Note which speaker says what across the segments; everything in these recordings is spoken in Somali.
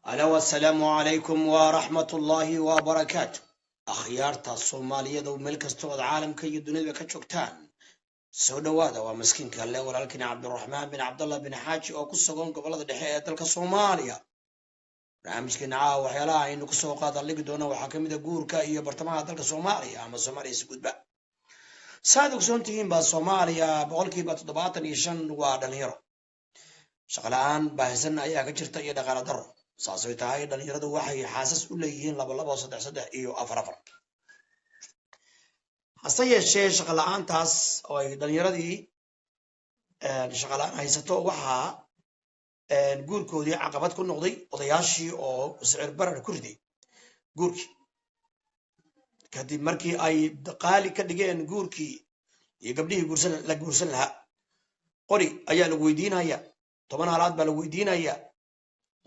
Speaker 1: ألا والسلام عليكم ورحمة الله وبركاته. أخيارتا الصومالية وملك استوى العالم كي الدنيا كتشوكتان سودا هذا ومسكين كله ولكن عبد الرحمن بن عبد الله بن حاج أو قصة قبل الدحية تلك الصومالية مسكين عاو وحيلا إنه قصة قادر اللي بدونه وحكم ده جور كأي برطمان تلك الصومالية أما الصومالية سكوت بقى صادق سنتين بالصومالية بقول كي بتضباط يشن ودنيرو شغلان باهسن أيها كشرت أي دقالة درو saasay tahay dhalinyaradu waxay xaasas u leeyihiin laba saddex iyo afar hase yeeshee shaqo la'aantaas oo ay dhalinyaradii shaqo la'aan haysato waxaa guurkoodii caqabad ku noqday odayaashii oo sicir barar ku riday guurkii kadib markii ay qaali ka dhigeen guurkii iyo gabdhihii la guursan lahaa qori ayaa lagu weydiinaya 10 halaad baa lagu weydiinaya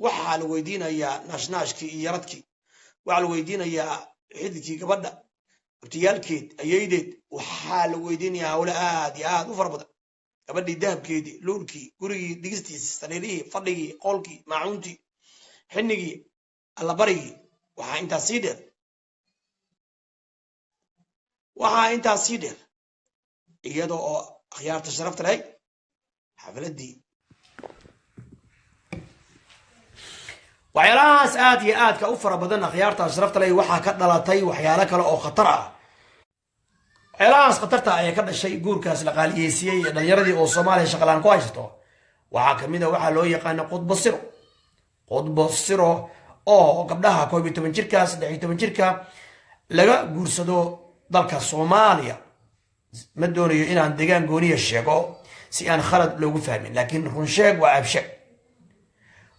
Speaker 1: waxaa la weydiinayaa naashnaashkii iyo yaradkii waxaa la weydiinayaa xididkii gabadha abtiyaalkeed ayaydeed waxaa la weydiinayaa hawlo aad iyo aad u fara badan gabadhii dahabkeedii luulkii gurigii dhigistiisii sariirihii fadhigii qolkii maacuuntii xinigii allabarigii waxaa intaas sii dheer iyadoo oo akhyaarta sharafta lahayd xafladii waxyaalahaas aad iyo aadka u fara badan akhyaarta sharafta leh waxaa ka dhalatay waxyaalo kale oo khatar ah waxyaalahaas khatarta ay ka dhashay guurkaas la qaaliyeysiyay dhalinyaradii oo Soomaaliya shaqalaan ku haysto waxaa kamid ah waxa loo yaqaan qodbo siro oo gabdhaha 12 jirka 13 jirka laga guursado dalka Soomaaliya ma doonayo inaan deegaan gooniya sheego si aan khalad loogu fahmin laakiin run sheeg waa absheeg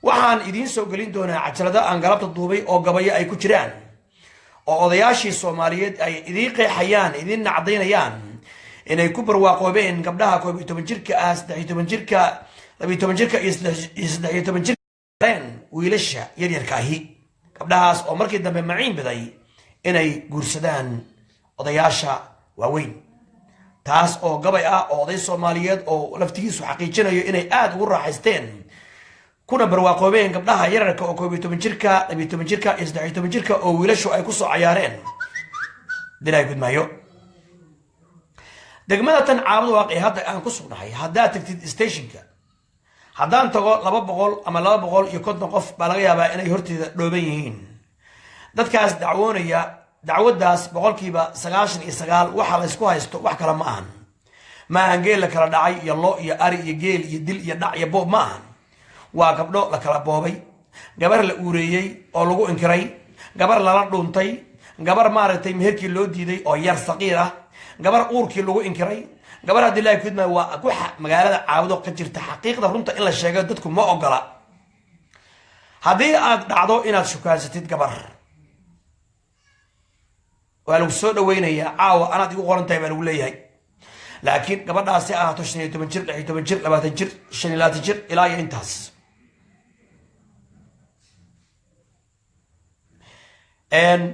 Speaker 1: waxaan idiin soo gelin doonaa cajalada aan galabta duubay oo gabayo ay ku jiraan oo odayaashii Soomaaliyeed ay idiin qeexayaan idiin nacdaynayaan inay ku barwaaqoobeen gabdhaha 12 jirka 13 jirka 12 jirka iyo 13 jirka wiilasha yaryarka ahi gabdhahaas oo markii dambe maciin biday inay guursadaan odayaasha waaweyn taas oo gabay ah oo oday Soomaaliyeed oo laftigiisu xaqiijinayo inay aad ugu raaxaysteen kuna barwaaqoobeen gabdhaha yararka oo 12 jirka 12 jirka iyo 13 jirka oo wiilashu ay ku soo ciyaareen dilay gudmaayo degmada tan caawad waaqi hadda aan ku sugnahay hadaa tagtid stationka hadaan tago 200 ama 250 qof baa laga yaabaa inay horteeda dhooban yihiin dadkaas dacwoonaya dacwadaas boqolkiiba 99 waxa la isku haysto wax kala ma ahan ma angeel la kala dhacay iyo lo iyo ari iyo geel iyo dil iyo dhac iyo boob ma ahan waa gabdho la kala boobay gabar la uureeyay oo lagu inkiray gabar la dhuuntay gabar maaragtay meherkii loo diiday oo yar saqiir ah gabar uurkii lagu inkiray gabar hadii la kudma waa ku magaalada caawdo ka jirta xaqiiqda runta in la sheego dadku ma ogola hadii aad dhacdo inaad shukaansatid gabar waa lagu soo dhaweynayaa caawa anaad igu qorantahay baa lagu leeyahay laakiin gabadhaasi ah 15 jir 16 jir 20 jir 25 jir ilaa iyo intaas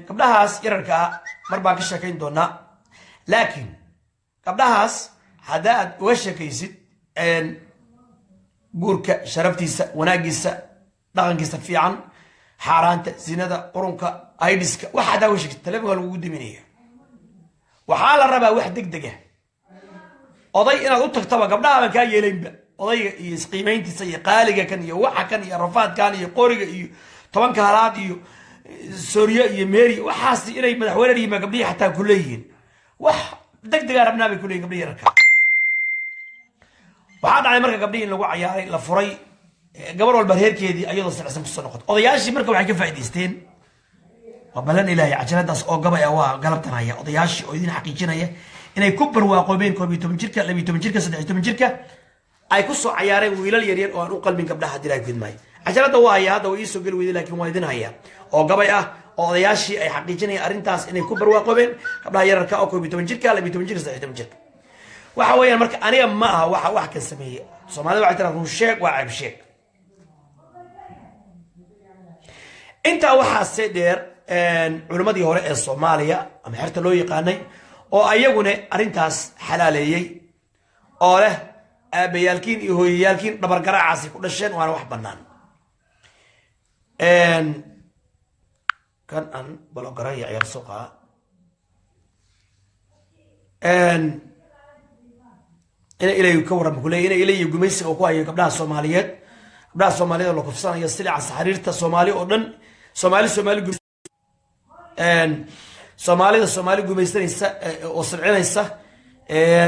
Speaker 1: gabdhahaas yararka mar baan ka sheekayn doonaa laakiin gabdhahaas hadaad uga sheekaysid guurka sharaftiisa wanaagiisa dhaqankiisa fiican xaaraanta zinada qurunka aidiska waxa hada uga sheekaysid telefoonka lagu diminaya waxaa la rabaa wax degdeg ah oday inaad u tagtaba gabdhaha baan kaa yeelaynba odayga iyo isqiimayntiisa iyo qaaliga kan iyo waxa kan iyo rafaadkan iyo qoriga iyo 10 halaad iyo Sooria iyo Mary waxaas inay madaxweyne yihiin gabdhihi xataa ku leeyihiin wax degdeg ah rabnaa bay ku leeyihiin gabdhihi yarka waxa dhacay marka gabdhihi lagu ciyaaray la furay gabar walba heerkeedii ayadoo sicsan ku soo noqotay odayaashii marka waxay ka faa'iideysteen wabalan ilaahay cajaladaas oo gabay ah waa galabtan haya odayaashii oo idin xaqiijinaya inay ku barwaaqoobeen 12 jirka 12 jirka 13 jirka ay ku soo ciyaareen wiilal yaryar oo aan u qalbin gabdhaha dilay gudmay cajalada waa haya hadda way soo gal weeyday laakiin waa idin haya oo gabay ah oo odayaashii ay xaqiijinayaan arintaas inay ku barwaaqoobeen gabdhaha yararka oo 12 jirka 12 jirka 13 jirka waxa weeyaan marka aniga ma aha wax ka sameeyay Soomaalida waxa tiraan run sheeg waa ceeb sheeg inta waxa si dheer culimadii hore ee Soomaaliya ama xirta loo yaqaanay oo ayaguna arintaas xalaaleeyay oo leh aabayaalkiin iyo hooyayaalkiin dhabar garaacaasi ku dhasheen waana wax banaan كان أن بلوغرية عيال سوقها ina ilaahay ka waran kulay ina ilaahay gumaysi oo ku hayo gabdhaha Soomaaliyeed loo kufsanayo silica xariirta Soomaali oo dhan Soomaali gumaysanaysa oo silcinaysa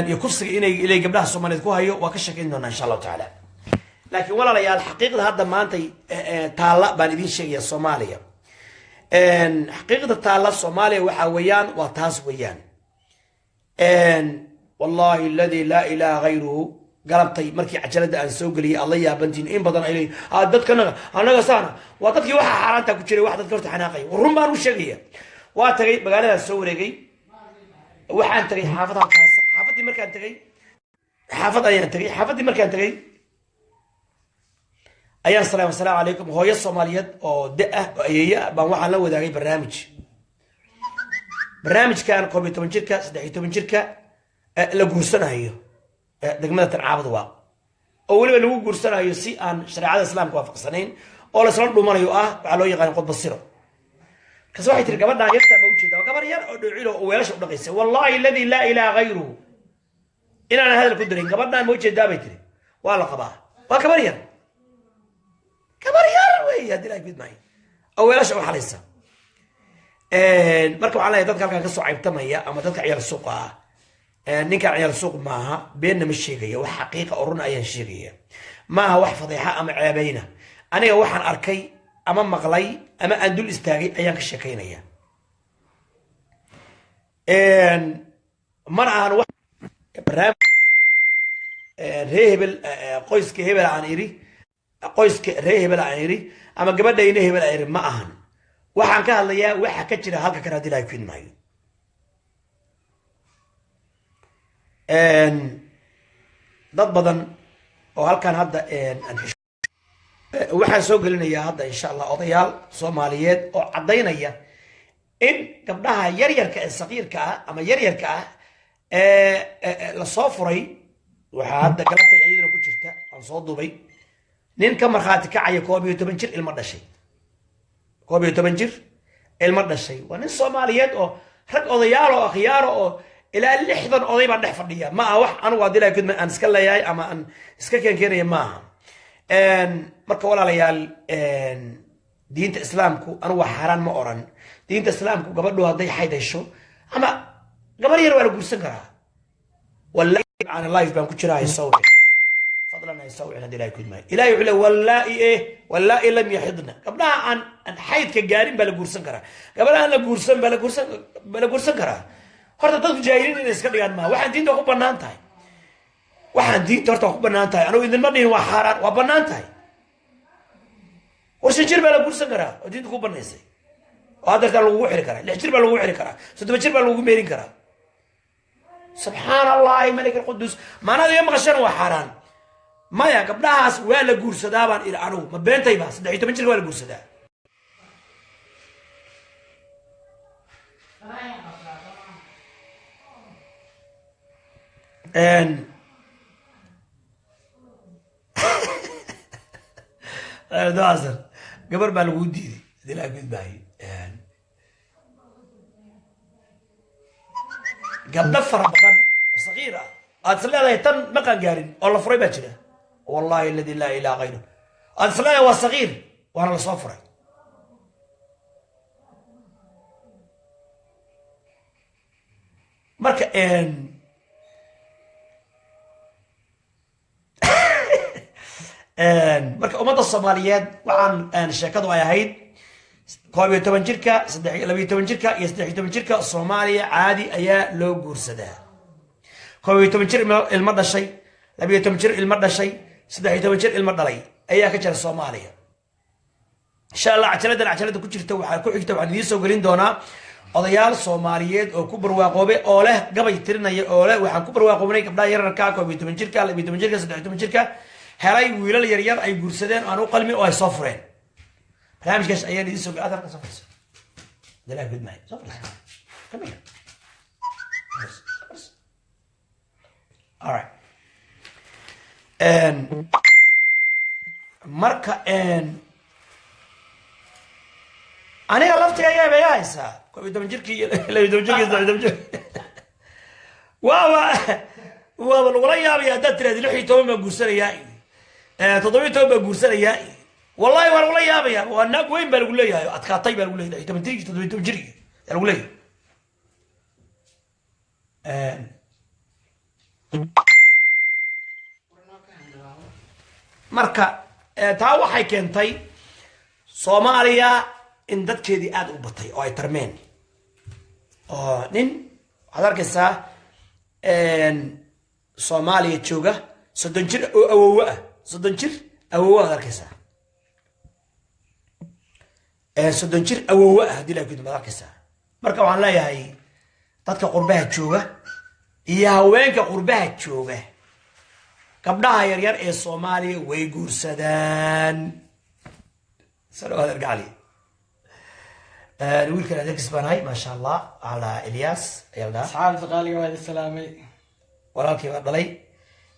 Speaker 1: iyo kufsiga ina ilaahay gabdhaha Soomaaliyeed ku hayo waa ka shaqeyn doonaa insha Allah taala laakiin walaalayaal xaqiiqada hadda maanta taala baan idin sheegaya Soomaaliya xaqiiqada taala Soomaaliya waxa weeyaan waa taas weeyaan والله الذي لا إله غيره قلبتي مركي عجلة أن سوق لي الله يا بنتين إن بدن إلي هادتك أنا قصانا واتك واحد حرانتا كتشري واحد ذكرت حناقي والرمان والشقية واتقي بقالنا السوري وحان تقي حافظها كاسة حافظتي مركان تقي حافظتي مركان تقي أيان السلام عليكم هو الصوماليات أو دقة أيية بنوحنا لو ذاقي برنامج كان قومي 8 شركة 16 شركة la guursanayo degmada Tancaabad waa oo waliba lagu guursanayo si aan shariicada islaamka waafaqsanayn oo la soo dhumanayo waxa loo yaqaan qod basiro kaas waxay tiri gabadha yarta ma u jeedaa gabar yar oo dhuucilo oo weelasha u dhaqaysay wallahi alladhi la ilaha ghayruhu inaan hadal ku dirin gabadhan ma u jeedaa bay tiri waa la qabaa waa gabar yar way hadii la gudmay oo weelasha u xalaysa marka waxaan leeyahay dadka halkan ka soo caybtamaya ama dadka ciyaar suuqa ninkan ciyaal suuq maaha beenna ma sheegaya wax xaqiiqa oo run ayaan sheegaya maaha wax fadiixa ama ceebayna aniga waxaan arkay ama maqlay ama aan dul istaagay ayaan ka sheekaynaya mar aan wax barnaamij reehbel qoyska hebel aan iri qoyska reehbel aan iri ama gabadhayna hebel aan iri ma ahan waxaan ka hadlayaa waxa ka jira halka kana dilay ku maayo dad badan oo halkan hadda waxaan soo gelinayaa hadda insha Allah odayaal Soomaaliyeed oo cadeynaya in gabdhaha yaryarka ee saqiirka ah ama yaryarka ah la soo furay waxa hadda galabtay ayaduna ku jirta aan soo dubay nin ka marxaati kacaya 12 jir ilmo dhashay 12 jir ilmo dhashay waa nin Soomaaliyeed oo rag odayaal oo akhyaar oo إلى اللحظة أضيب عن دحفر ليا ما أوح أنا وادي لا كده أن سكلا ياي أما أن سكلا كيري ما مركب ولا ليال دين الإسلامكو أنا وحران ما أوران دين الإسلامكو قبل له هذا حيدا شو أما قبل يروي على جلسة كرا ولا عن اللايف بان كتير يسوي فضلا يسوي عن دي لا كده ما إلى يقول ولا إيه ولا إيه لم يحضنا قبلها عن حيد كجارين بلا جلسة كرا قبلها أنا جلسة بلا جلسة كرا horta dadku jaahiliin in iska dhigaan ma waxaan diinta ku banaan tahay horta ku banaan tahay anigu idin ma dhihin waa xaraan waa banaan tahay war jir baa la gursan karaa oo diinta ku banaysay oo hadarta lagu xiri karaa 6 jir baa lagu xiri karaa 7 jir baa lagu meerin karaa subhanallah malik alqudus maanada iyo maqashan waa xaraan maya gabdhahaas waa la guursadaa baan ila anigu ma beentay ba 13 jir waa la guursadaa دعسر قبل ما الودي دي لا قد باي قبل فربضان صغيرة أتصلي على تن ما كان قارن والله فري بجرة والله الذي لا إله غيره أتصلي هو صغير وأنا لصفرة مركا marka umada Soomaaliyeed waxaan sheekadu ay ahayd 12 jirka 12 jirka iyo 13 jirka Soomaaliya caadi ayaa loo guursadaa 12 jir ilmo dhashay 12 jir ilmo dhashay 13 jir ilmo dhalay ayaa ka jira Soomaaliya insha Allah cajalada ku jirta waxa ku xigta waxaan idin soo gelin doonaa odayaal Soomaaliyeed oo ku barwaaqoobe oo leh gabay tirinaya oo leh waxaan ku barwaaqoobnay gabdhaha yararka 12 jirka 12 jirka 13 jirka هلاي ويلا اليريار أي جورسدين أنا قلمي أو أي صفرين برنامج كاش أيام دي سوق أثر صفر ده لا بد معي صفر كمل بس alright مركا aniga laftiga ayaa bay haysaa koob iyo toban jirkii iyo laba iyo toban jirkii saddex iyo toban jir waaba lagula yaabaya haddaad tiraahdi lix iyo toban baan guursanayaa toddoba iyo toban baan guursanayaa wallahi waa lagula yaabaya waa naag weyn baa lagu leeyahay adkaatay baa lagu leeyahay toban jirkii toddoba iyo toban jirkii yaa lagu leeyahay marka taa waxay keentay Soomaaliya in dadkeedii aad u batay oo ay tarmeen oo nin waxaad arkaysaa Soomaaliya jooga 30 jir oo awoow ah 30 jir awoow aad arkaysaa 30 jir awoow ah hadii la ku dib arkaysaa marka waxaan leeyahay dadka qurbaha jooga iyo haweenka qurbaha jooga gabdhaha yar yar ee Soomaaliya way guursadaan salaam argali wiilka adeeg isbaanay ma sha Allah ala Ilyas ayalda
Speaker 2: asxaab qaaliga waa salaamay
Speaker 1: walaalkii waa dhalay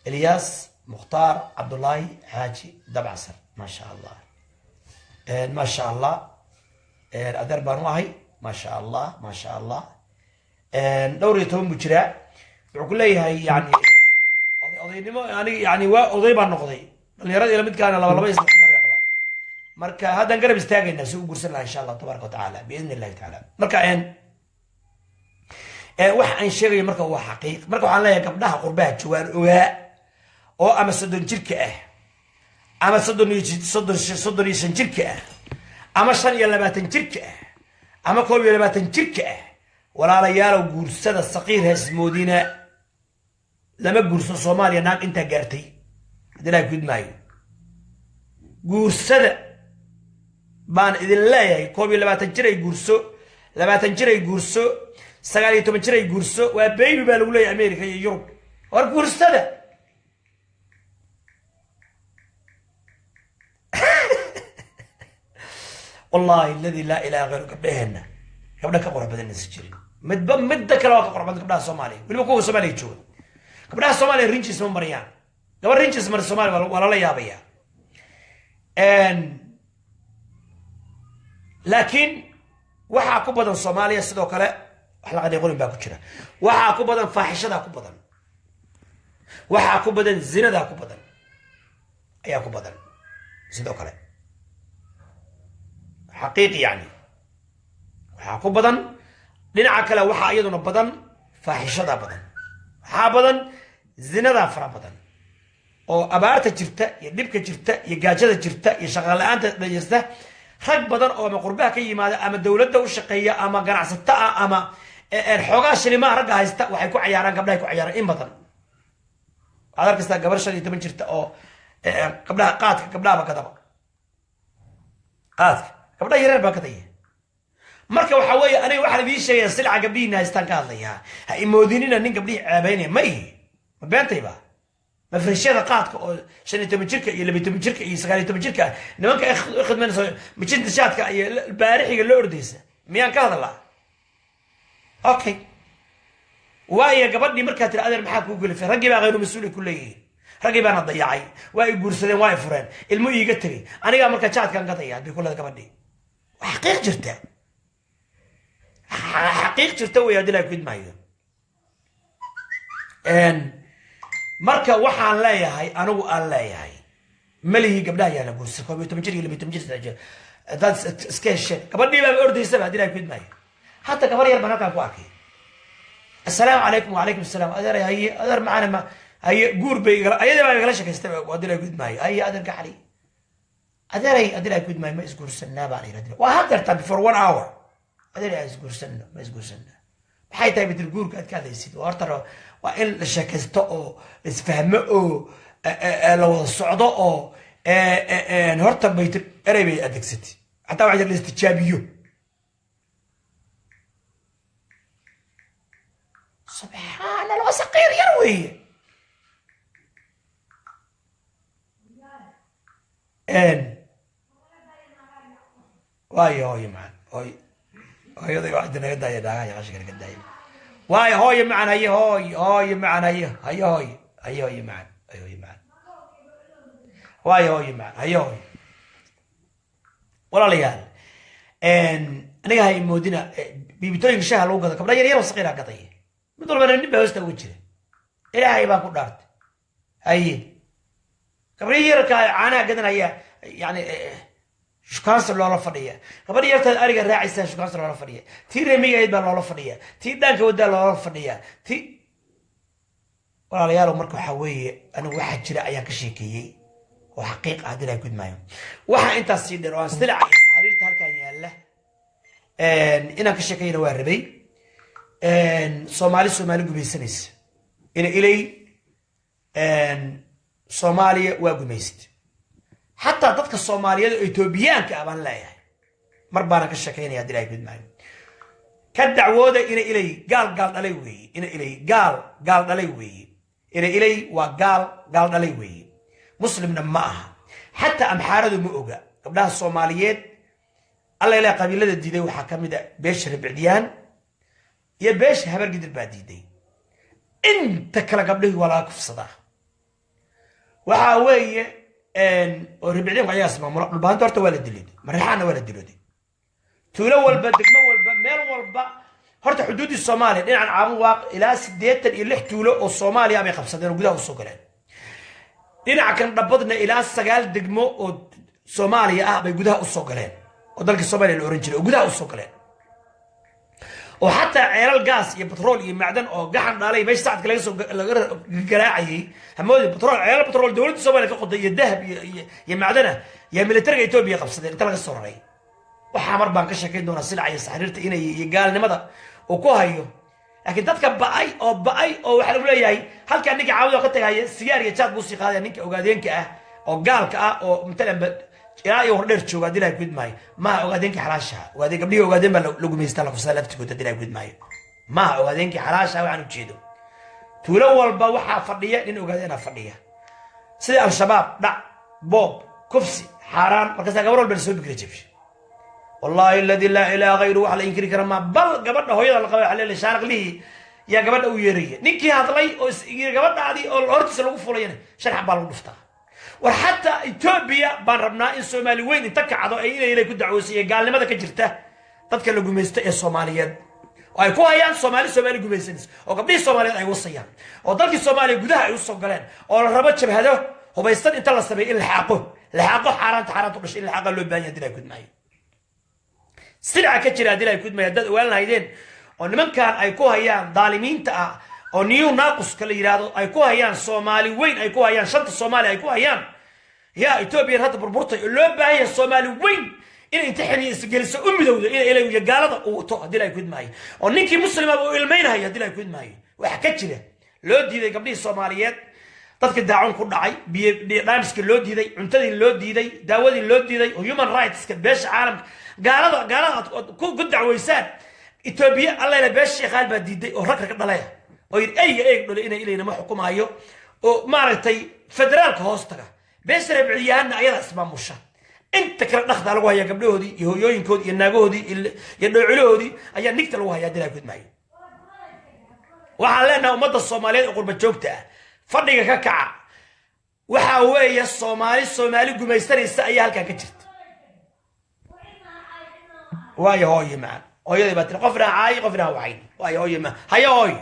Speaker 1: Ilyas Mukhtar Abdullahi Haji Dabasar ma sha Allah ma sha Allah adar baan wahay ma sha Allah ma sha Allah dhowr iyo toban bujira wuxuu ku leeyahay yani odaynimo yani waa oday baan noqday dhalinyarada ila midkaana laba marka haddaan garab istaagayna si uu gursan lahaa insha Allah tabaaraka wa tacaala biidni illahi tacaala marka wax aan sheegayo marka waa xaqiiq marka waxaan leeyahay gabdhaha qurbaha joogaan ogaa oo ama 30 jirka ah ama 35 jirka ah ama 25 jirka ah ama 21 jirka ah walaalayaal guursada saqiir hasmoodina lama guurso Soomaaliya naag inta gaartay hadii ku idmaayo guursada baan idin leeyahay 22 jir ay guurso 20 jir ay guurso 19 jir ay guurso waa baby baa lagu leeyahay America iyo Yurub war guursada wallahi alladhi la ilaha ghayruka behna gabdha ka qorab badan isjirin midda kale waa ka qorab badan gabdhaha Soomaaliya waliba kuwa Soomaaliya jooga gabdhaha Soomaaliya rinjis ma mariyaan gabar rinjis mar Soomaaliya waa la yaabaya laakiin waxa ku badan Soomaaliya sidoo kale wax la qaday qorin baa ku jira waxa ku badan faaxishada ku badan waxa ku badan zinada ku badan ayaa ku badan sidoo kale xaqiiqi yani waxa ku badan dhinaca kale waxa iyaduna badan faaxishada badan waxa badan zinada fara badan oo abaarta jirta iyo dhibka jirta iyo gaajada jirta iyo shaqo la'aanta dhajista rag badan oo ama qurbaha ka yimaada ama dawladda u shaqeeya ama ganacsato ama xogaa shilimaha ragga haysta waxay ku ciyaaraan gabdhaha ku ciyaaraan in badan waxaad arkaysaa gabar 15 jirta oo gabdhaha qaadka gabdhaha kadaba qaadka gabdhaha yareer baa kadaya marka waxa weeye aniga waxa la idin sheegay silca gabdhiina haystaan ka hadlaya ha imoodinina nin gabdhii caabeynay ma beentayba mafrashada qaadka oo 15 jirka iyo 12 jirka iyo 19 jirka nimanka khidmanayso mijinta shaadka iyo baarixiga loo ordaysa miyaan ka hadlaa okay waaya gabadhii markaa tiri adeer maxaa ku galifay ragii baa qayru mas'uul ku leeyihiin ragii baana dayacay waa ay guursadeen waa ay fureen ilmo iiga tagay aniga markaa jaadkan ka dayay bi kulada gabadhii xaqiiq jirta way adilaa ku idmaayo marka waxaan leeyahay anigu aan leeyahay malihi gabdhaha yaa la guursa 12 jir iyo 12 jir dad iska heshay gabadhii baa ordaysa hadii ay ku idmaayo hatta gabar yar baan halkaan ku arkay assalaamu calaykum wa calaykum assalaam adeer macana ma haye guur bay ayada baa igala shaqaystay hadii ay ku idmaayo haye adeer gaxli hadii ay ku idmaayo ma isguursanaa baan yiraahdaa waa hadda before 1 hour adeer ay isguursanaa ma isguursanaa maxay tahay bedel guurka aad ka hadlaysid horta waa in la shaqaysto oo isfahmo oo la wada socdo oo horta bayt eray bay adeegsatay hatta waxa la istijaabiyo subxaan allah saqiir yar weeye waayo hooyo macaan hooyada waxay naga daaya dhaagaha qashka naga daaya waayo hooyo macaan haye hooyo macaan haye hooyo macaan waayo hooyo macaan haye hooyo walaalayaal aniga hay moodina biibitooyinka shaha lagu gado gabdha yaryar oo saqiira gaday mid walbana nin baa hoosta uga jira ilaahay baa ku dhaartay haye gabdha yarka caanaha gadanaya yani shukaansi loola fadhiya gabadha yartaad ariga raacaysaa shukaansi loola fadhiya tii reemigayd baa loola fadhiya tii dhaanka wadaa loola fadhiya tii walaalayaal marka waxaa weeye anigu waxaa jira ayaan ka sheekeeyey oo xaqiiq ah dilaa gudmaayo waxaa intaas sii dheer oo aan silaca iyo xariirta halkan yaalla inaan ka sheekeeyna waa rabay soomaali gumaysanaysa ina ilay soomaaliya waa gumaysad xataa dadka soomaaliyeed oo etoobiyaanka ah baan leeyahay mar baana ka sheekeynaya dilaa gudmaayo ka dacwooda ina ilay gaal dhalay weeye ina ilay gaal dhalay weeye ina ilay waa gaal dhalay weeye muslimna ma aha xataa amxaaradu ma oga gabdhaha soomaaliyeed alla ilaa qabiilada diiday waxaa ka mid a beesha ribicdiyaan iyo beesha habar gidir baa diiday inta kale gabdhihii waa laga kufsadaa waxaa weeye oo ribicdiyanku ayagaa ismaamula dhulbaanta horta waa la dilay marixaanna waa la dilooday tuulo walba degmo walba meel walba horta xuduuddii soomaaliya dhinacan caabun waaq ilaa 86 tuulo oo soomaaliya bay qabsadeen oo gudaha usoo galeen dhinaca kan dhabadna ilaa 9 degmo oo soomaaliya ah bay gudaha usoo galeen oo dalka soomaaliya la oran jiray oo gudaha usoo galeen oo xataa ceelal gaas iyo batrool iyo macdan oo gaxan dhaalay meesha sacadka laga garaacayay hamoodi ceelal batrool dowladda soomaaliya ka qoday iyo dahab iyo macdana yaa militariga etoobiya qabsadeen inta laga soo raray waxaa mar baan ka sheekayn doonaa silaca iyo saxriirta inay iyo gaalnimada uu ku hayo laakiin dadka ba'ay oo waxaa lagu leeyahay halkaa ninka caawida ka tagaya sigaar iyo jaad buu sii qaadaya ninka ogaadeenka ah oo gaalka ah oo matalan ilaa iyo hordheer jooga dilaa gudmaayo maaha ogaadeenkii xalaashaha ogaadeen gabdhihii ogaadeen baa la gumaystaa la kufsadaa laftigooda dilaa gudmaayo maaha ogaadeenkii xalaashaha waxaan ujeedo tuulo walba waxaa fadhiya nin ogaadeenaa fadhiya sida al-shabaab dhac boob kufsi xaaraan markaasaa gabar walba la soo bikira jabsha والله الذي لا إله غيره وعلى إنكر كرما بل قبضنا هو يلا القبائل عليه شارق ليه يا قبضنا ويريه نكى هذا لي قبضنا هذه الأرض سلوك فلينا شرح بالغفتا وحتى إثيوبيا بنربنا إن الصومالي وين انتك عضو أين إلى كود عوسية قال لماذا كجرته تذكر جميست الصوماليين ويكون هيان صومالي جميسنس وقبل الصوماليين أي وصيان وضلك الصومالي جودها يوصل قلنا والربط شبه هذا هو بيستن إنت الله سبي الحقه حرام تقولش إلا الحق اللي بيان يدري كود معي سلعة كتير هذه كود ما يدد ولا هيدين ونمن كان أيكو هيان ظالمين تا أو نيو ناقص كل يرادو أيكو هيان صومالي وين أيكو هيان شنط الصومالي أيكو هيان يا إثيوبيا هذا بربطة اللي بهاي الصومالي وين إن انتحني جلس أمي ذو إلى يجالده وطه هذه كود معي ونينكي مسلم أبو المين هي هذه كود معي وحكيت له لو دي قبل الصوماليات dadka daacun ku dhacay barnaamijka loo diiday cuntadii loo diiday daawadii loo diiday human rights ka beesha caalamka gaalada ku dacweysaan Ethiopia alla ila beesha qaal baa diiday oo rag dhalay oo eeg dhulay inay ilayna ma xukumayo oo maaragtay federaalka hoostaga beesha rabciyaana ayada ismaamusha inta kala dhaxda lagu hayaa gabdhahoodii iyo hooyooyinkoodii iyo naagahoodii iyo dhowcilahoodii ayaa nigta lagu hayaa dilaa gudmaayo waxaan leenahay ummadda Soomaaliyeed oo qurba joogta ah fadhiga ka kaca waxa weeye Soomaali gumaysanaysa ayaa halka ka jirta waayo hooyo macaan hooyada baad tiri qofna caay qofna wayn waayo hooyo ma hayo hooyo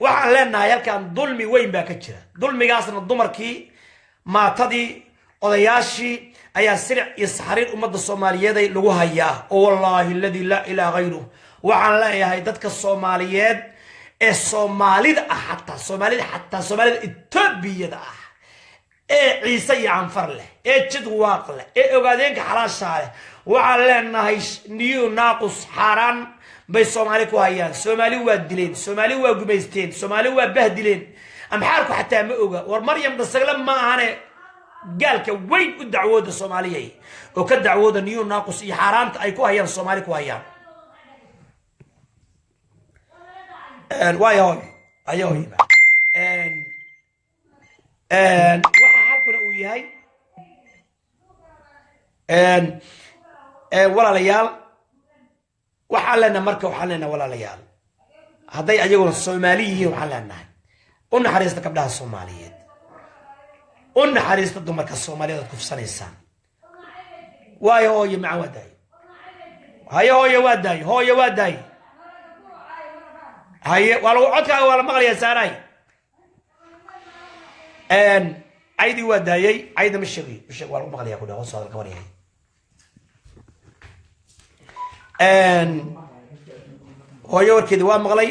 Speaker 1: waxaan leenahay halkan dulmi weyn baa ka jira dulmigaasna dumarkii maatadii odayaashii ayaa siric iyo saxariir ummadda Soomaaliyeed ay lagu hayaa oo wallahi alladhi la ilaha ghayruhu waxaan leeyahay dadka Soomaaliyeed Soomaalida حتى Soomaalida Itoobiya عيسى يعنفر له جد واقله ogaadeenka xalaasha leh waxa leenahay niyo naaqus xaraan bay Soomaali ku hayaan Soomaali waa dileen Soomaali waa gumaysteen Soomaali waa bahdileen amxaarku xataa ma oga war Maryam dasagla ma ahane gaalka weyn u dacwooda Soomaaliyeey oo ka dacwooda niyo naaqus iyo xaraanta ay ku hayaan Soomaali ku hayaan وايوي waxa halkuna uu yahay walaalayaal waxa lana marka waxa lana walaalayaal haday ayaguna Soomaaliyiin waxa lanahay una xariista gabdhaha Soomaaliyeed una xariista dumarka Soomaaliyeed ku fsanaysan waayo macawadaay هيا هو يا واداي هيا والله عدك ولا مغلي يا ساراي ان عيدي واداي عيد مش والله مغلي يا كنا وصل الكوري ان هو يوركد waa maqlay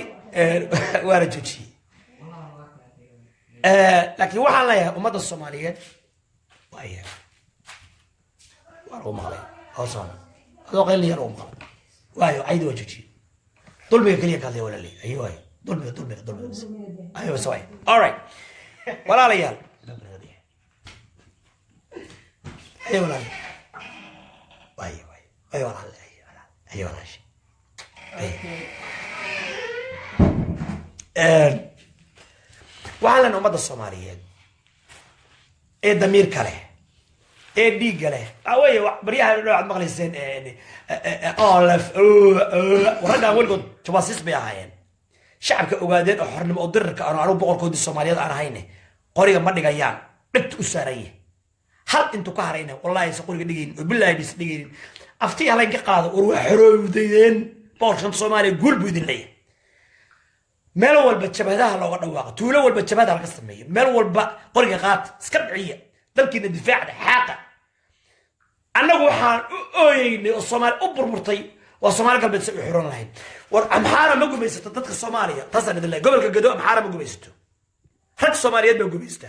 Speaker 1: waa rajooji laakiin waxaan leeyahay ummadda Soomaaliyeed waa loo maqlay hoosan adoo qeyl yar oo maqlay waayo aydu wajooji dulmiga kaliya ka hadlay walaalay ayuu ay dulmiga ayuu saway all right walaalayaal ayuu walaalay ayuu walaalay ayuu walaalay waxaan leenahay ummadda Soomaaliyeed ee damiirka leh ee dhiigga leh away baryaha waxaad maqlayseen olaf waradan walgood jawaasiis bay ahaayeen shacabka ogaadeen oo xornimo oo dirarka aanu boqorkoodii Soomaaliyeed aan ahayn qoriga ma dhigayaan dhigta u saarayay hal intuu ka harayna wallahi se qoriga dhigayn oo billahi bis dhigayn aftii haleen ka qaado oo wax xoroowdeen boqorkan Soomaaliya guul buu idin leeyahay meel walba jabhadaha looga dhawaaqo tuulo walba jabhada laga sameeyo meel walba qoriga qaat iska dhiciya dalkiina difaaca xaaqa annagu waxaan u ooyeynay oo Soomaali u burburtay waa Soomaali galbeed si u xiran lahayd war amxaara ma gumaysato dadka Soomaaliya tasan idin leeyahay gobolka Gado amxaara ma gumaysato rag Soomaaliyeed ba gumaysta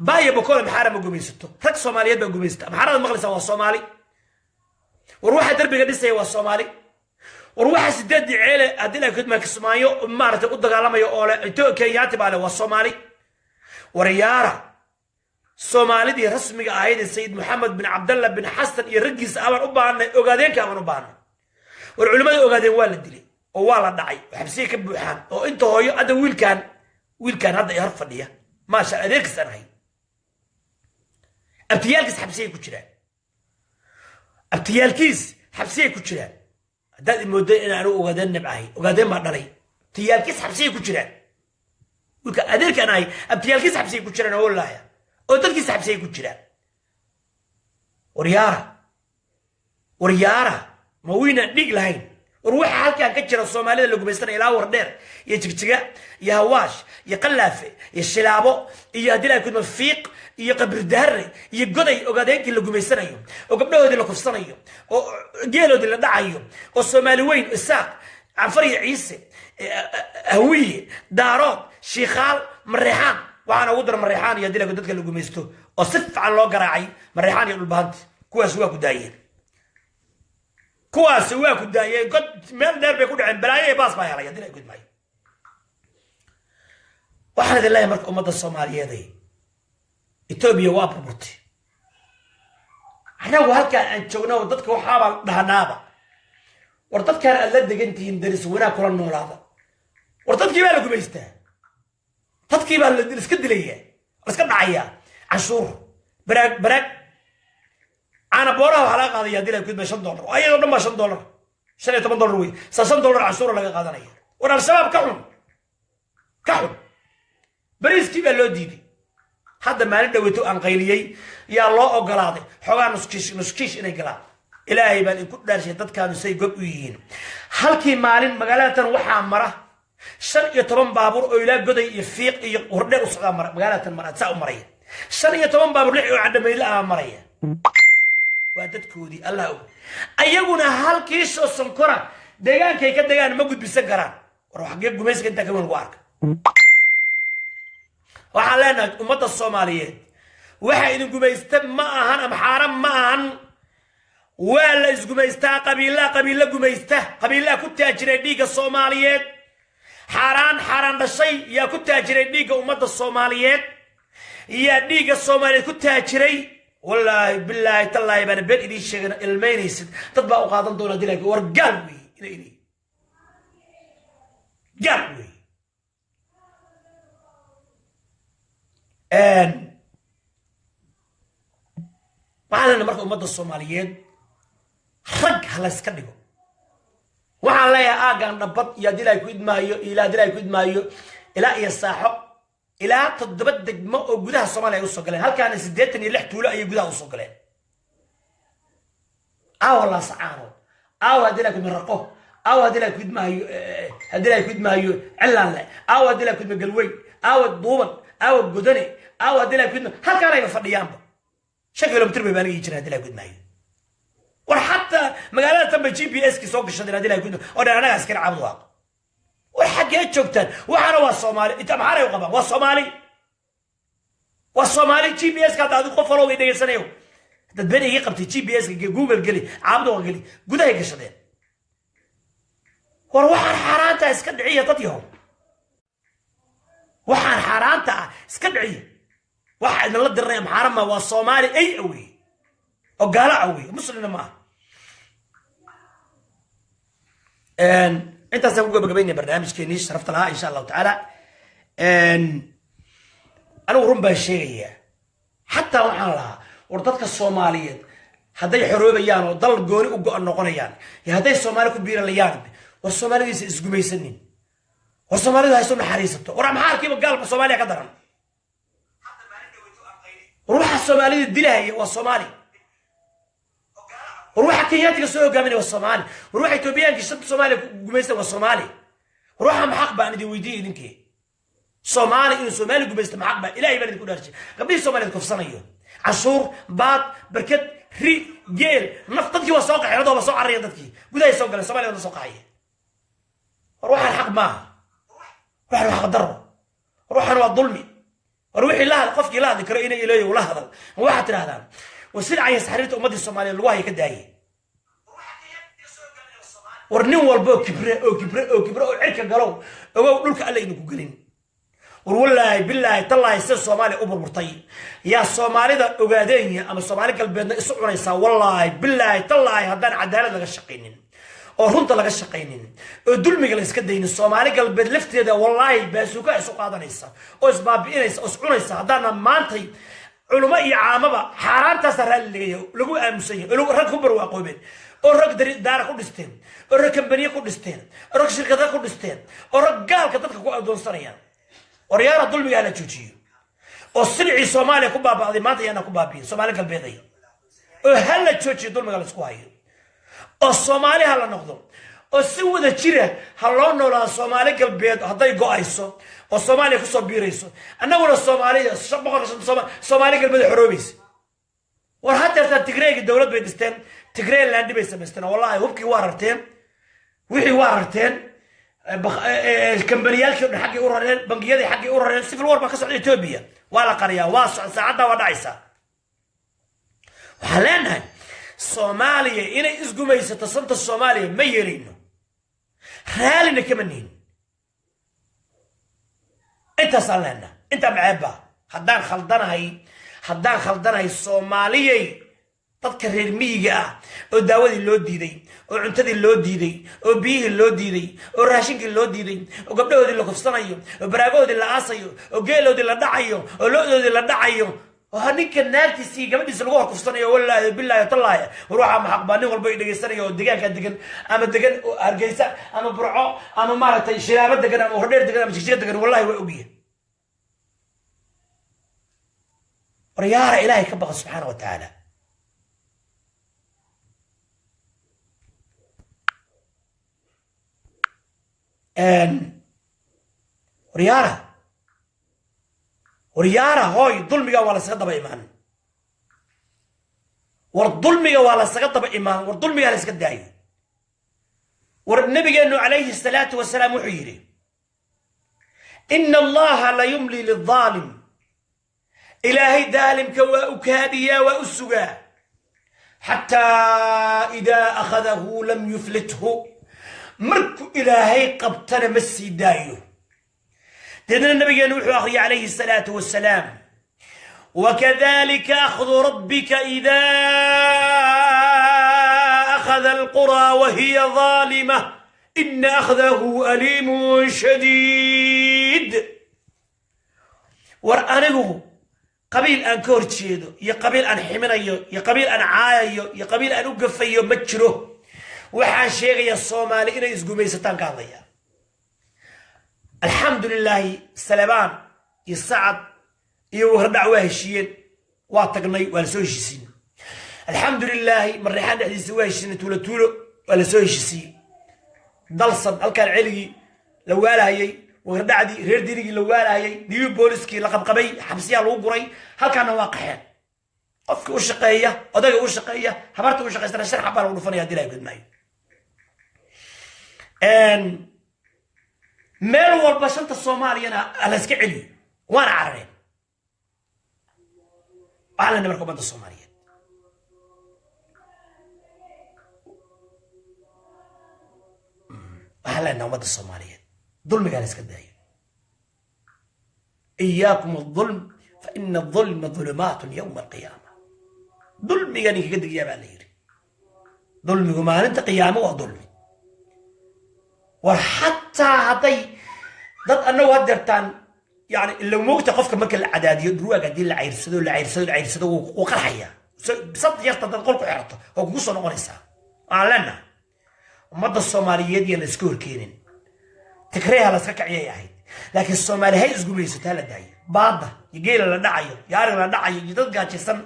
Speaker 1: baaya boqol amxaara ma gumaysato rag Soomaaliyeed ba gumaysta amxaarada maqlaysa waa Soomaali war waxa darbiga dhisay waa Soomaali وروح سداد عيله ادله كد ما كسمايو مارته u dagaalamayo oo le ito Kenyaati baale waa Soomaali waryaara Soomaalidii rasmiga ahayd Sayyid Maxamed bin Abdullah bin Hassan iyo ragiis aan u baahnay ogaadeen ka aan u baahnay war culimada ogaadeen waa la dilay oo waa la dhacay xabsiga ka buuxaan oo inta hooyo ada wiilkan hadda yar fadhiya ma sha adeegsan hay abtiyaalkiis xabsiga ku jiraan abtiyaalkiis xabsiga ku jiraan dad mooday in aanu ogaadeen nabcahay ogaadeen ma dhalay tiyaalkiis xabsiga ku jiraan wika adeerkan ay abtiyaalkiis xabsiga ku jiraan wallahi oo dadkiis xabsiga ku jiraan waryaara ma wiina dhig lahayn war waxa halkaan ka jira Soomaalida lagu meestan ilaa war dheer iyo jigjiga iyo hawaash iyo qalaafe iyo shilaabo iyo adila ku mafiiq iyo qabr daarre iyo goday ogaadeenkii lagu meesanayo oo gabdhahoodii la kufsanayo oo geeloodii la dhacayo oo Soomaali weyn isaaq afar iyo ciise hawiye daarood shiikhaal mareexaan waxaana ugu dar mareexaan iyo adila dadka lagu meesto oo si fiican loo garaacay mareexaan iyo dhulbaanti kuwaas waa ku daayeen kuwaas waa ku daayeen god meel dheer bay ku dhaceen balaaye baas baa helay adila gudmay waxaan idin leeyahay marka ummadda Soomaaliyeed Ethiopia waa burburtay anagu halkaan aan joogno dadka waxaaba dhahnaaba war dadkaan alla degantiin daris wanaag kula noolaada war dadkii baa la gumaystaa dadkii baa la iska dilaya iska dhacaya cashuur baraag ana booraha waxa laga qaadaya dilay kudma $5 ayadoo dhan $5 $15 way $5 cashuur laga qaadanaya war al-shabaab ka xun bariiskii baa loo diiday hadda maalin dhaweyto aan qayliyay yaa loo ogolaaday xogaa nuskiish inay galaan ilaahay baan in ku dhaarshay dadkaanu say gob u yihiin halkii maalin magaalatan waxaa mara 15 baabuur oo ilaa goday iyo fiiq iyo hordheer u socda mara magaalatan mara saa u maraya 15 baabuur lix oo cadhamayla ah maraya waa dadkoodii Allah ayaguna halkii soo sonkora deegaankay ka deegaan ma gudbisan karaan war waxgeed gumayska inta ka weyn ku arka waxaan leenahay ummadda Soomaaliyeed waxa idin gumaysta ma ahan amxaara ma ahan waa la isgumaystaa qabiila gumaysta qabiila ku taajiray dhiiga Soomaaliyeed xaraan dhashay yaa ku taajiray dhiiga ummadda Soomaaliyeed yaa dhiiga Soomaaliyeed ku taajiray wallahi billahi tallahi bana been idin sheegana ilmeynaysid dad baa u qaadan doona dilay war gaal weey gaal weey waxaan marka ummadda Soomaaliyeed rag hala iska dhigo waxaan leeyahay aagan dhabad iyo dilay ku idmaayo ilaa iyo saaxo ilaa 7 degmo oo gudaha Soomaaliya u soo galeen halkaan 86 tuulo ay gudaha u soo galeen walla sacaano aawa haddii laa kudma raqo aawa haddii laa kudmaayo haddii laa kudmaayo cillaanle aawa haddii laa kudma galweyn aawa duuban aawa godane aawa haddii laa kudma halkaanayba fadhiyaanba 5 kilomitr bay baan igi jiraa haddii laa kudmaayo war xataa magaalada tanba GPS ki soo gashadeen haddii laa kudma oo dhan anaga askari caabud waaq war xaggee joogtaan waxaana waa Soomaali inta maxaanay u qabaan waa Soomaali GPS ka daad qof falowga dhageysanayo dad been iga qabtay GPS ka Google gali caabud waaq gali gudaha gashadeen war waxaan xaraanta iska dhiciya dad yahow waxaan xaraanta iska dhiciya waxa idin la diray maxarama waa Soomaali ay awey oo gaala awey muslimna ma انت سووا بقبيني برنامج كيني شرفت لها ان شاء الله تعالى انا ورمبا شيء حتى waxaan lahaa war dadka Soomaaliyeed haday xoroobayaan oo dal gooni u go'an noqonayaan iyo haday Soomaali ku biiranayaan war Soomaalidu isgumaysanin war Soomaalidu hayso naxariisato war maxaarkiiba galba Soomaaliya ka daran ruuxa Soomaalidu dilaya waa Soomaali وروح كياتي سو غامني والصومالي وروح ايتوبيان كشت صومالي غميسته والصومالي وروح محق بان دي ويدي دينكي صومالي انه صومالي غميسته محق با الهي بان كو دارشي قبل صومالي كفسنيو عاشور باد بركت ري جيل نفتدكي وسوق خيرده وسوق عريه ددكي غداي سو غلا صومالي ولا سوق عيه روح الحق ما روح ضر روح الظلمي روح الله قفكي لا ذكر اليه ولا هذا واحد هذا وسرعة يسحرت أمد الصومالية الواهي كداية ورنين والبو كبرة عركة قالوا أو لك ألا إنكو قلين والله بالله طلع يصير الصومالي أبر مرطي يا الصومالي ده أقادين أما الصومالي قلبنا يسعون يسا والله بالله طلع هدان عدالة لك الشقينين ورنت لك الشقينين دول ميقل يسكدين الصومالي قلب لفت يده والله باسوكا يسوق هذا نيسا أسبابين يسا أسعون يسا هدانا مانتي علماء عامة حرام تسرع اللي لقوا أمسية لقوا رك كبر وقوبين ورك دار كودستين ورك كمبنية كودستين ورك شركة كودستين ورك قال كتبت كوا دون صريان وريارة دول بيجي على تشوشي والسرعي سومالي كوبا بعض ما تيجي أنا كوبا بين سومالي كالبيضي وهلا تشوشي دول بيجي على سكواي الصومالي هلا نخدم السوى ده شيره هلا نولا الصومالي كالبيض هذا يقع يسو والصومالي كسر بيريسو أنا ولا الصومالي شبكة الصومالي كالبيض حروبيس وحتى تجري الدولة بيدستان تجري اللي عندي بيسمستنا والله هوبكي واررتين وحي واررتين الكمبريال كنا حقي أورانين بنقيادي حقي أورانين سيف الور بكسر إثيوبيا ولا قرية واسع ساعدها ودايسة وحلنا الصومالية إنا إسقو ميسة تصنت الصومالية ميرينو خالنا كمنين انت صلنا انت معبا حدان خلدنا هي الصوماليه dadka reer miyiga ah oo daawadii loo diiday oo cuntadii loo diiday oo biyihii loo diiday oo raashinkii loo diiday oo gabdhahoodii la kufsanayo oo baraagoodii la aasayo oo geeloodii la dhacayo oo loodoodii la dhacayo oo ninka naagtiisii gabadhiisa lagu kufsanayo wallaahi billaahi tallaahi ruuxa maxaq baa nin walba dhageysanaya oo deegaanka degan ama degan Hargeysa ama Burco ama maaragtay Shiraabo degan ama Hordheer degan ama Jigjiga degan wallaahi way ogiyeen وريارة إلهي كبغ سبحانه وتعالى وريارة هاي ظلمي ولا سقط بإيمان والظلمي ولا سقط بإيمان والظلمي ولا سقط داي والنبي إنه عليه الصلاة والسلام وحيري إن الله لا يملي للظالم إلهي دالم كوأكاديا وأسقا حتى إذا أخذه لم يفلته مرك إلهي قبتنا مسي دايو دين النبي نوح عليه الصلاة والسلام وكذلك أخذ ربك إذا أخذ القرى وهي ظالمة إن أخذه أليم شديد ورأنه قبيل أن كورتشيدو يا قبيل أن حمنيو يا قبيل أن عايو يا قبيل أن أوقفيو متشرو وحان شيغي الصومالي إنا يسقو ستان كاضية الحمد لله سلبان يسعد يوهرنا واهشين واتقني والسوشيسين الحمد لله من ريحان حديث واهشين تولو ولا سوي شيء دلصن الكان علي لوالا هي وغردعدي رير ديري لوالا هي ديو بوليسكي لقب قبي حبسيا لو قري هلكان واقعين قفك وشقيه odayga u shaqeeya habarta u shaqeysana sharx baa lagu dhufanaya dilay gudmay meel walba shanta Soomaaliyana ala iska celiyo waana carabeen على نمر كوماند الصومالية على نومد الصومالية ظلم قال اسكندرية إياكم الظلم فإن الظلم ظلمات يوم القيامة ظلم يعني قد يا بالير ظلم ما أنت قيامة وظلم وحتى هذي ضد أنه هدرتان يعني اللي موقت قفك مكان العداد يدروا قاعدين العيرسدو وقرحية بصد يرتضى القلق عرضه هو قصة نقرسها أعلنا ومدى الصومالية دي الاسكور كينين تكريها لسكك عياهيد لكن الصومالي هاي اسقو بيسوتها لداي بعضها يجي له لدعيه ياري لدعيه يدد قاعد يسن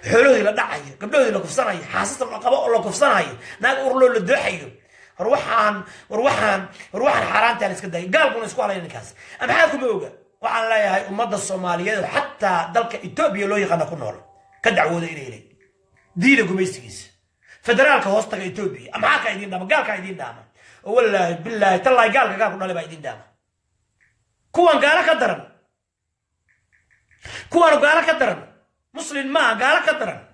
Speaker 1: حلوه لدعيه قبلوه لكفصناي حاسس العقباء ولا كفصناي ناق أورلو لدحيه روحان حرام تاني اسكداي قالبون اسكو على الناس أنا حالكم بوجا وعلى لا هاي أمضى الصومالية حتى ذلك إثيوبيا لو يقنا كنول كدعوة إليه دينا قميستيس فدرالك وسط إثيوبيا أم حاك عيدين دام قالك عيدين دام والله بالله تلا قالك كنا لبا عيدين دام كوان قالك الدرن مسلم ما قالك الدرن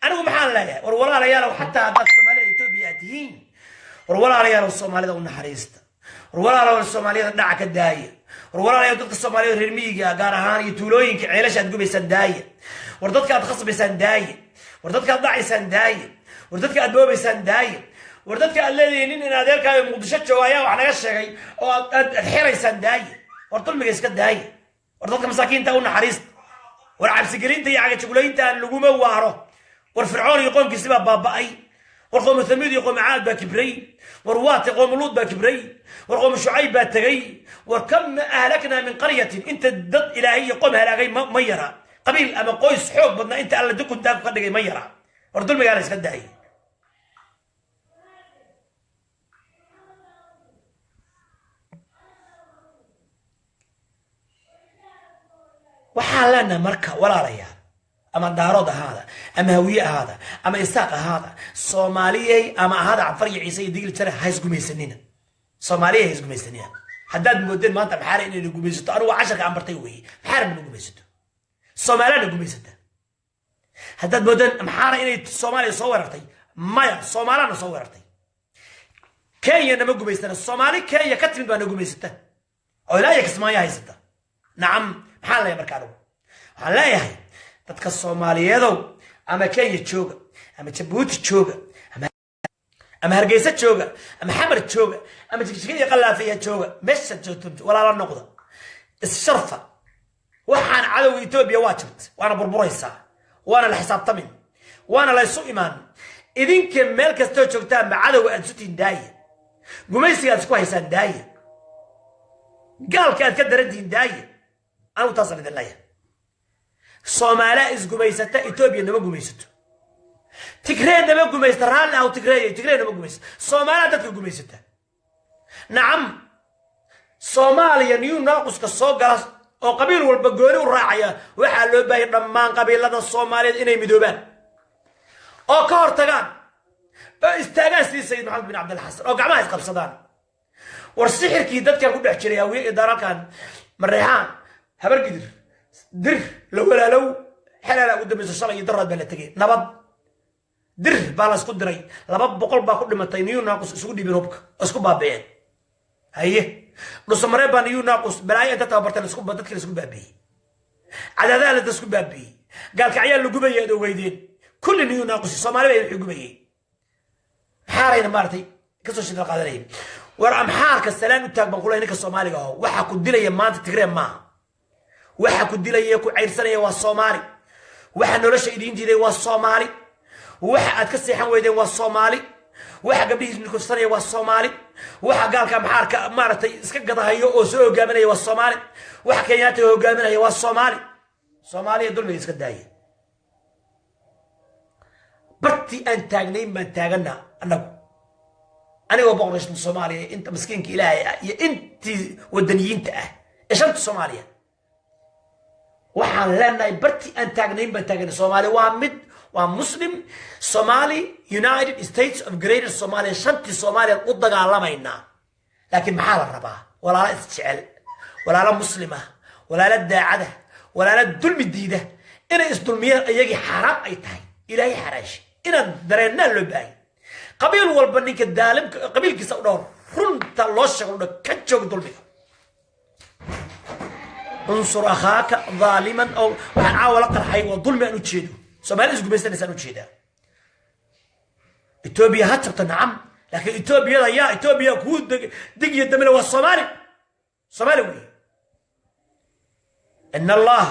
Speaker 1: أنا قم حال لا ولا ريال وحتى هذا الصومالية إثيوبيا تهين ولا ريال الصومالية ونحريست ولا ريال الصومالية دعك الداية ولا يا dadka Soomaaliyeed reer miyiga gaar ahaan iyo tuulooyinka ceelasha aad gubaysan daaye war dadka aad khasbaysan daaye war dadka aad dhacaysan daaye war dadka aad boobaysan daaye war dadka aad leeyihiin in adeerkaaga Muqdisho joogaya wax naga sheegay oo aad xiraysan daaye war dulmiga iska daaye war dadka masaakiinta u naxariis war cabsi gelinta iyo caga jugulaynta aan lagu ma waaro war fircoon iyo qoomkiisa baaba'ay ورقم ثمود يقوم عاد باكبري وروات يقوم لوط باكبري ورقم شعيب باتغي وكم أهلكنا من قرية أنت ضد إلهي يقوم هلاغي ميرا قبيل أما قويس حوق بدنا أنت ألا دكو داكو قدقي ميرا وردول مقاليس كدهي وحالنا مركة ولا ريال أما دارود هذا أما هوية هذا أما إساق هذا صومالي أما هذا عفري عيسى ديل ترى هيسقو ميسنين صومالي هيسقو ميسنين حداد مودين ما أنت بحارة إني نقو ميسته أروى 10 عم برتيوي بحارة من نقو ميسته صومالي نقو ميسته حداد مودين بحارة إني صومالي صورتي مايا صومالي نصورتي كينيا نقو ميسته الصومالي كينيا كتب بأن نقو ميسته أو لا يكسما يا هيسته نعم بحالة يا مركانو لا يا هي dadka Soomaaliyeedow ama Kenya jooga ama Djibouti jooga ama Hargeysa jooga ama Xamar jooga ama Jigjiga qalaafiya jooga meesha joogto wala la noqdo isharfa waxaan cadow Itoobiya waa jirt waana burburaysa waana la xisaabtamin waana la isu imaan idinka meel kasta joogtaan ma cadow aad sutin daaye gumaysiga isku haysan daaye gaalka aad ka darantiin daaye anu taasana dilaaya Soomaaliya is gumaysata Itoobiya nama gumaysato Tigray nama gumaysata raali aw Tigray nama gumaysata Soomaaliya dadka gumaysata nacam Soomaaliya niyu naaquska soo galas oo qabiil walba gooni u raacaya waxa loo baahay dhammaan qabiilada Soomaaliyeed inay midoobaan oo ka hortagaan oo istaagaan sidii Sayid Maxamed bin Abdul Xasan oo gacmaha isqabsadaan war sixirkii dadka ku dhex jiray awiye idaarakan mareexaan habar gidir dir لو حلال قدام الشرع يدرد بلتجي نبض در بالاس كدري لباب بقول باكل متينيو ناقص سودي بروبك اسكو بابين هيه نص مرة بانيو ناقص بلاي انت تابرتن اسكو بدك اسكو بابي على ذلك اسكو بابي قال كعيال لقبيه يدو ويدين كل نيو ناقص الصومالي يقبيه حارين مارتي كسو شد القادرين ورام حارك السلام تاك بنقول هناك الصومالي هو waxa ku dilay maanta Tigray ma waxa ku dilay ku ceyrsanaya waa Soomaali waxa nolosha idin jiray waa Soomaali waxa aad ka seexan weydeen waa Soomaali waxa gabdhihiis ku sanaya waa Soomaali waxa gaalka maxaarka maartay iska gadahayo oo soo hogaaminaya waa Soomaali waxa Kenyaati hogaaminaya waa Soomaali Soomaaliya dulmiga iska daayay barti aan taagnayn ma taagana anagu أنا وبقرش من صوماليا أنت مسكينك إلهي يا أنت ودنيين تأه إيش أنت صوماليا waxaan leenahay barti aan taagnayn baan taagnay Soomaali waa mid waa muslim Somali United States of Greater Somalia shanti Soomaaliya u dagaalamayna laakiin maxaa la rabaa walaala isjecel walaala muslima walaala daacada walaala dulmi diida inay isdulmiyaan ayagii xaraam ay tahay ilaahay xaraashi inaan dareennaa loo baahay qabiil walba ninka daalimka qabiilkiisa u dhowr runta loo sheego ka joog dulmiga انصر اخاك ظالما او waxaan caawala qarxay waa dulmi aan u jeedo Soomaaliya isku beesanaysan u jeeda Ethiopia ha tagto nacam laakiin Ethiopia ku digiyo damina waa Soomaali weey ان الله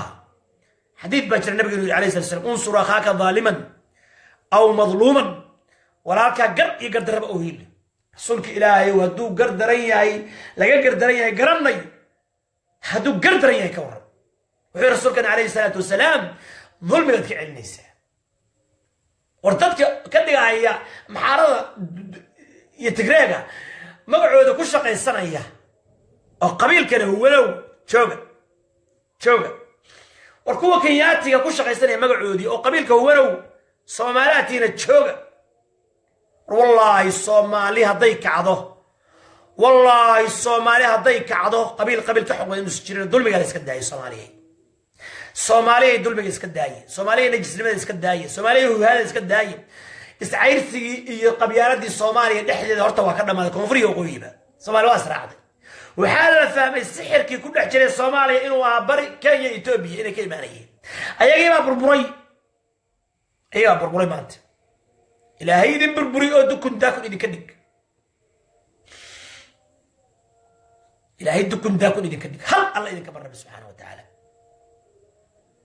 Speaker 1: حديث باجر النبي عليه الصلاه والسلام انصر اخاك ظالما او مظلوما ولكن قر يقدر رب اوهيل رسولك الهي ودو قردرن yahay laga gardaran yahay garanay هادو قردرين يا كورن وحي رسولك عليه الصلاة والسلام ظلم قد كعلنيسا ورتدك كدقا هي محارضة يتقريقا مقعودة كل شقة السنة إياه أو قبيل كان هو لو شوقا وركوة كياتي كل شقة السنة مقعودي أو قبيل كان هو لو صومالاتينا شوقا والله الصومالي هضيك عضو والله الصومالي هذي كعضو قبيل كحقوق المسجرين دول مجال اسكنداي الصومالي دول مجال اسكنداي الصومالي نجس لمن اسكنداي الصومالي هو هذا اسكنداي استعيرتي قبيلات دي الصومالي دحدي هورتا وكنا ما كونفري وقريبه الصومالي واسرع وحال فهم السحر كي كل حجري الصومالي انه بري كان ايثيوبيا انا كلمه هي ايغي ما بربري ايوه بربري مانت الى هيدي بربري او دكن داكن ايدي كدك إلهي دكن داكن إذن كدك هل الله إذن كبر سبحانه وتعالى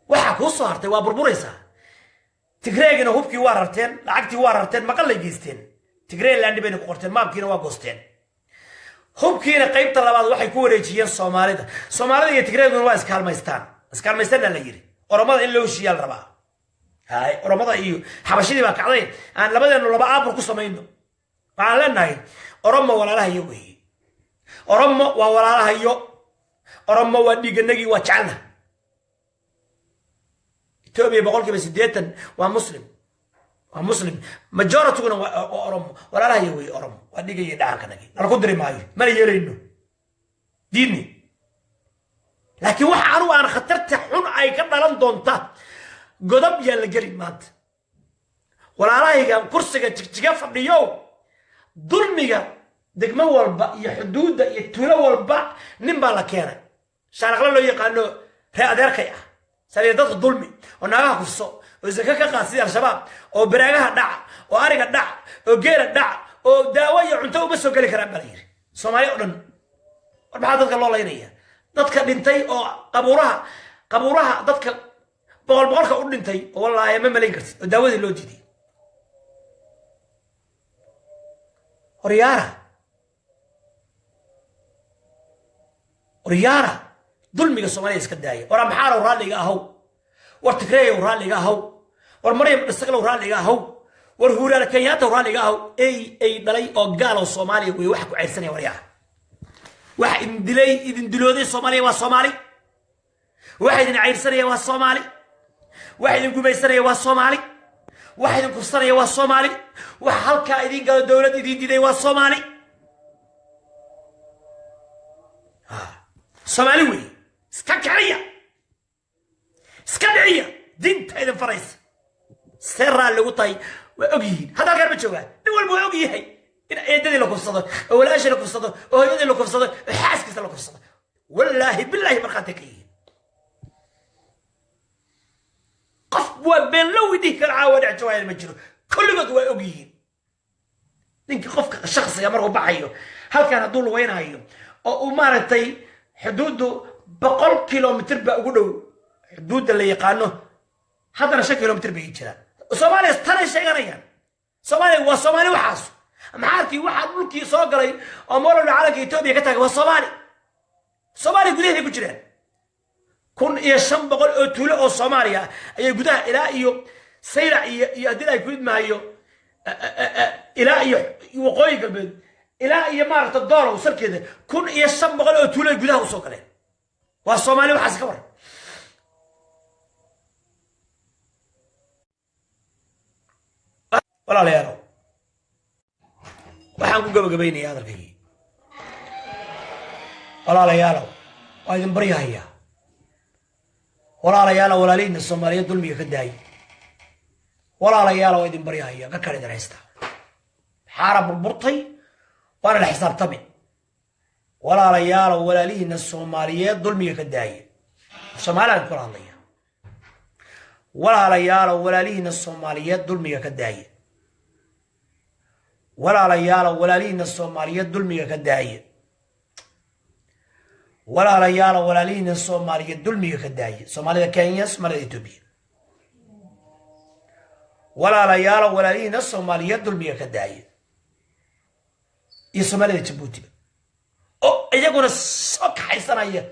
Speaker 1: وحاكو صارتي وابربوريسا تقريقنا هوبكي واررتين لعقتي واررتين ما قال لي جيستين تقريق اللي عندي بينك قرتين ما بكينا واقوستين هوبكينا قيب طلبات وحي كوريجيين صوماليدا صوماليدا تقريقنا waa iskaalmaystaan la yiri oromada in loo shiyaal rabaa hay oromada iyo xabashidii baa kacday aan labadeenu laba aabur ku sameeyno waxaan leenahay oromo walaalaha iyo weey oromo waa walaalaha iyo oromo waa dhiganagi waa jacalna Ethiopia boqolkiiba 80 waa muslim majority-guna waa oromo walaalaha iyo weey oromo waa dhigay dhaankanagi nala ku diri maayo ma yeelayno diini laakiin waxa aanu aan khatarta xun ay ka dhalan doonta godob yaa la geli maanta walaalahayga kursiga jigjiga fadhiyo dulmiga degmo walba iyo xuduuda iyo tuulo walba nin baa la keenay shaaraqla loo yaqaano ree adeerkay ah sariidada dulmi oo naagaha kufso oo zaka ka qaasi al-shabaab oo baraagaha dhac oo ariga dhac oo geela dhac oo daawo iyo cunto uma soo gali karaan baa yiri Soomaaliya oo dhan waxa dadka loo leeyahay dadka dhintay oo qabuuraha dadka boqolka u dhintay oo wallaahi ma malayn kartid oo daawadii loo diiday وريارة ظلمي الصومالي اسكنداية ورا محارة ورالي هو ورتكريه ورالي هو ورمريم استقل ورالي هو ورهورا كياتا ورالي هو اي دلي او قالوا الصومالي ويوحكوا عيساني ورياها واحد دلي إذن دلودي الصومالي والصومالي واحد عيرساني والصومالي واحد قبيساني والصومالي واحد كفصاني والصومالي وحالكا إذن قالوا دولة إذن دلي والصومالي Somaliwi skakariya skadciya dinta idan farays sirra lagu tay waa ogyihiin hada gaar ma jooga nin walba waa ogyahay in eedadii la kufsado oo walaashii la kufsado oo hooyadii la kufsado oo xaaskiisa la kufsado wallahi billahi marqaataki qof waa been loo widii kala caawada jawaayir ma jiro kulligood waa ogyihiin ninka qofka shakhsiga markuu baxayo halkan haduu la weynayo oo uu maaragtay حدوده 100 كيلومتر بقولوا حدود اللي يقانه هذا 5 كيلومتر بيجرا Soomaaliya tan sheeganayaan Soomaaliya waa Soomaali waxaas maxaarkii waxa dhulkii soo galay oo moolo calanka Itoobiya ka tagay waa Soomaali gudaheeda ku jireen 1500 oo tuulo oo Soomaaliya ay gudaha ilaa iyo sayra iyo hadii ay ku idmaayo ilaa iyo waqooyi galbeed ilaa iyo maaragta doolow salkeeda 1500 oo tuulo gudaha usoo galeen waa Soomaali waxaas ka war walaalayaal waxaan ku gabagabaynayaa hadalkaygii walaalayaal waa idin baryahayaa walaalayaal walaalihiina Soomaaliyeed dulmiga ka daayay walaalayaal waa idin baryahayaa ka kala dareysta xaara burburtay waana la xisaabtami walaalayaal walaalihiina Soomaaliyeed dulmiga ka daayay Soomaaliland ku hadlaya walaalayaal walaalihiina Soomaaliyeed dulmiga ka daayay walaalayaal walaalihiina Soomaaliyeed dulmiga ka daayay walaalayaal walaalihiina Soomaaliyeed dulmiga ka daayay Soomaalida Kenya Soomaalida Ethiopia walaalayaal walaalihiina Soomaaliyeed dulmiga ka daayay iyo Soomaalida Djibouti oo iyaguna soo kaxaysanaya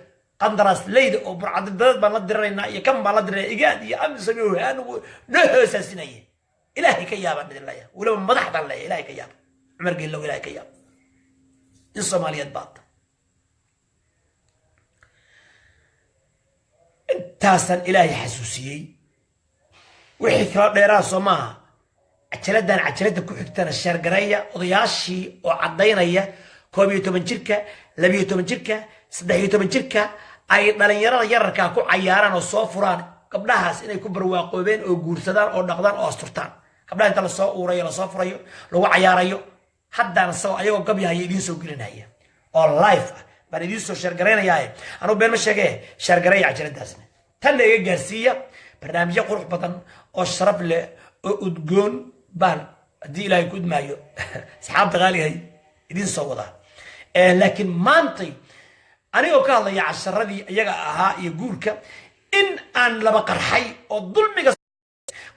Speaker 1: qandaraas leyda oo burcadadad baan la diranaynaa iyo kan baan la diray igaad iyo amsan oo aanu noo hoosaasinayay ilaahay ka yaaba dhilaya wala madaxdan la ilaahay ka yaaba umar geelo ilaahay ka yaaba in Soomaaliyeed baad intaasan ilaahay xasuusiyay wixii kala dheeraa Soomaa cajalada ku xigtana sheer gareeya odayaashii oo cadeynaya 12 jirka 12 jirka 13 jirka ay dhalinyarada yararka ku cayaaraan oo soo furaan gabdhahaas inay ku barwaaqoobeen oo guursadaan oo dhaqdaan oo asturtaan gabdhaha inta la soo uurayo la soo furayo lagu cayaarayo haddana soo ayagoo gabyahay idin soo gelinaya oo live baan idin soo sheer gareynayaa anu been ma sheegay sheer gareeya cajaladaasna tan iga gaarsiiya barnaamijyo qurux badan oo sharaf leh oo udgoon baan hadii ilaahay ku idmaayo asxaabta qaalihay idin soo wada laakiin maantay anigoo ka hadlaya casharadii iyaga ahaa iyo guurka in aan laba qarxay oo dulmiga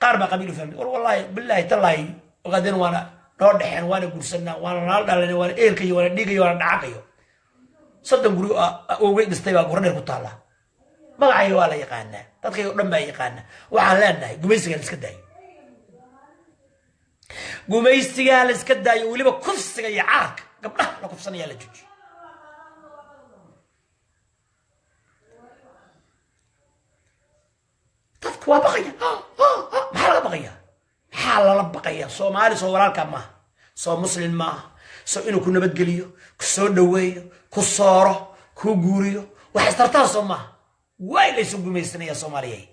Speaker 1: qaar ba qabiil fahmay wallahi billahi tallahi ogaadeen waana noo dhaxeen waana guursanaa waana nala dhalan waana eelkayo waana dhigayo waana dhacaqayo sadan guri oo way dhistay baa goradheer ku taala magacayga waa la yaqaanaa dadkayga dhan baa yaqaana waxaan leenahay gumaysiga la iska daayo gumaysiga la iska daayo waliba kufsiga iyo caarka gabdhaha la kufsanaya la joojiyo dadku waa baqaya maxaa laga baqaya maxaa lala baqaya Soomaali soo walaalka ma soo muslim ma soo inuu ku nabadgeliyo ku soo dhaweeyo ku sooro ku guuriyo wax istartaa Soomaa way la isu gumaysanaya Soomaaliyeed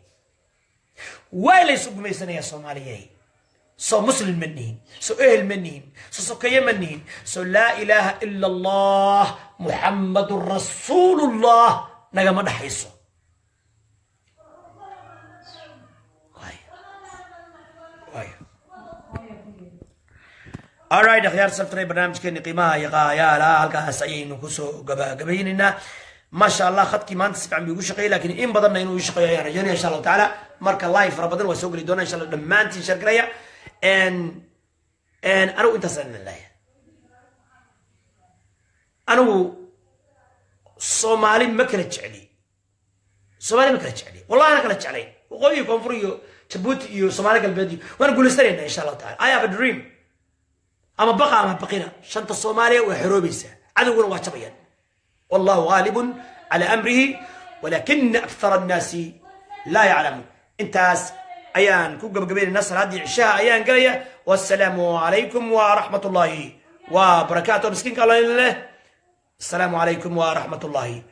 Speaker 1: way la isu gumaysanaya Soomaaliyeed سو مسلم منين سو اهل منين سو سكيه منين سو لا اله الا الله محمد رسول الله نجا ما دحيسو واي alright خيار سلطني برنامج كني قيمه يا لا halkaas ayaynu ku soo gabagabaynina ما شاء الله خدكي ما انت سبع بيقول شقي لكن إن بدلنا إنه يشقي يعني جاني إن شاء الله تعالى مركا لايف ربنا وسوق لي دونا إن شاء الله لما أنت شرقية ان أنا وأنت سألنا الله أنا صومالي ما كنت علي صومالي ما كنت علي والله أنا كنت علي وقوي كونفوريو تبوتي صومالي قلبي وأنا أقول استرينا إن شاء الله تعالى I have a dream أما بقينا شنطة الصومالية وحروبيسة عدو واتبين والله غالب على أمره ولكن أكثر الناس لا يعلمون انتاس أيان كوكب قبيل الناس هذه عشاء أيان قرية والسلام عليكم ورحمة الله وبركاته مسكينك الله السلام عليكم ورحمة الله